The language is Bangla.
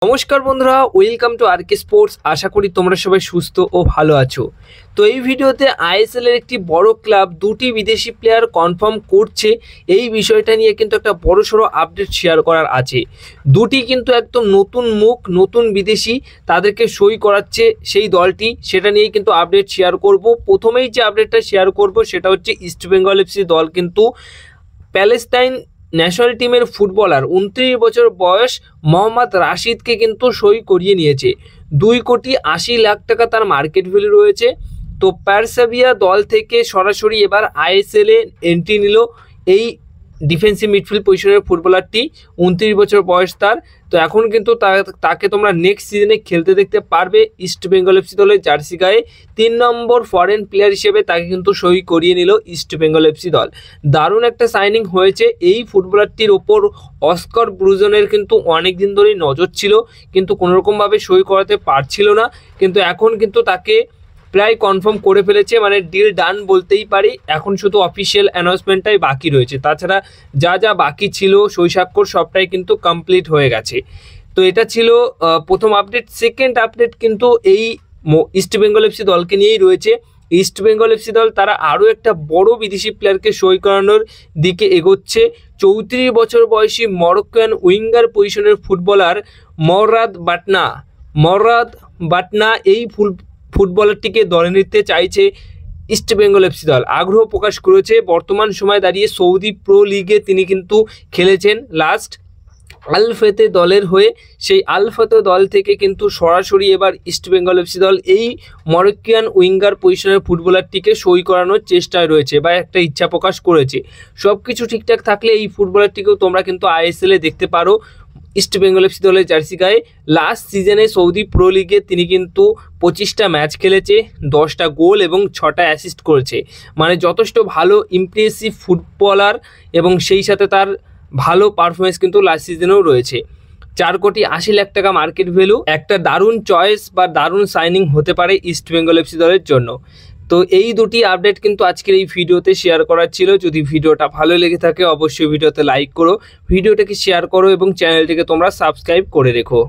নমস্কার বন্ধুরা, ওয়েলকাম টু আরকে স্পোর্টস। আশা করি তোমরা সবাই সুস্থ ও ভালো আছো। তো এই ভিডিওতে আইএসএল এর একটি বড় ক্লাব দুটি বিদেশি প্লেয়ার কনফার্ম করছে, এই বিষয়টা নিয়ে কিন্তু একটা বড়সড় আপডেট শেয়ার করার আছে। দুটি কিন্তু একদম নতুন মুখ, নতুন বিদেশি, তাদেরকে সই করাচ্ছে সেই দলটি, সেটা নিয়েই কিন্তু আপডেট শেয়ার করব। প্রথমেই যে আপডেটটা শেয়ার করব সেটা হচ্ছে ইস্টবেঙ্গল এফসি দল কিন্তু প্যালেস্তাইন ন্যাশনাল টিমের ফুটবলার 29 বছর বয়স মোহাম্মদ রাশিদকে কিন্তু সই করিয়ে নিয়েছে। 2,80,00,000 টাকা তার মার্কেট ভ্যালু রয়েছে। তো পারসাভিয়া দল থেকে সরাসরি এবার আইএসএল এ এন্ট্রি নিল এই ডিফেন্সিভ মিডফিল্ড পজিশনের ফুটবলারটি। 29 বছর বয়স তার। তো এখন কিন্তু তাকে তোমরা নেক্সট সিজনে খেলতে দেখতে পারবে ইস্টবেঙ্গল এফসি দলের জার্সি গায়ে। 3 নম্বর ফরেন প্লেয়ার হিসেবে তাকে কিন্তু সই করিয়ে নিল ইস্টবেঙ্গল এফসি দল। দারুণ একটা সাইনিং হয়েছে। এই ফুটবলারটির ওপর অস্কার ব্রুজনের কিন্তু অনেক দিন ধরেই নজর ছিল, কিন্তু কোনোরকমভাবে সই করাতে পারছিল না। কিন্তু এখন কিন্তু তাকে প্রায় কনফার্ম করে ফেলেছে, মানে ডিল ডান বলতেই পারি। এখন শুধু অফিসিয়াল অ্যানাউন্সমেন্টটাই বাকি রয়েছে, তাছাড়া যা যা বাকি ছিল সই স্বাক্ষর সবটাই কিন্তু কমপ্লিট হয়ে গেছে। তো এটা ছিল প্রথম আপডেট। সেকেন্ড আপডেট কিন্তু এই ইস্টবেঙ্গল এফসি দলকে নিয়েই রয়েছে। ইস্টবেঙ্গল এফসি দল তারা আরও একটা বড় বিদেশি প্লেয়ারকে সই করানোর দিকে এগোচ্ছে। 34 বছর বয়সী মরক্কোয়ান উইঙ্গার পজিশনের ফুটবলার মররাদ বাটনা এই ফুটবলারটিকে দলে নিতে চাইছে ইস্টবেঙ্গল এফসি দল। আগ্রহ প্রকাশ করেছে। বর্তমান সময় দাঁড়িয়ে সৌদি প্রো লিগে তিনি কিন্তু খেলেছেন লাস্ট আল ফেতে দলের হয়ে। সেই আল ফেতে দল থেকে কিন্তু সরাসরি এবার ইস্টবেঙ্গল এফসি দল এই মরক্কিয়ান উইঙ্গার পজিশনের ফুটবলারটিকে সই করানোর চেষ্টায় রয়েছে বা একটা ইচ্ছা প্রকাশ করেছে। সব কিছু ঠিকঠাক থাকলে এই ফুটবলারটিকেও তোমরা কিন্তু আইএসএল এ দেখতে পারো ইস্টবেঙ্গল এফসি দলের জার্সি গায়ে। লাস্ট সিজনে সৌদি প্রো লিগে তিনি কিন্তু 25টা ম্যাচ খেলেছে, 10টা গোল এবং 6টা অ্যাসিস্ট করেছে। মানে যথেষ্ট ভালো ইমপ্রেসিভ ফুটবলার, এবং সেই সাথে তার ভালো পারফরমেন্স কিন্তু লাস্ট সিজনেও রয়েছে। 4,80,00,000 টাকা মার্কেট ভ্যালু। একটা দারুণ চয়েস বা দারুণ সাইনিং হতে পারে ইস্টবেঙ্গল এফসি দলের জন্য। তো এই দুটি আপডেট কিন্তু আজকের এই ভিডিওতে শেয়ার করার ছিল। যদি ভিডিওটা ভালো লেগে থাকে অবশ্যই ভিডিওতে লাইক করো, ভিডিওটাকে শেয়ার করো এবং চ্যানেলটিকে তোমরা সাবস্ক্রাইব করে রেখো।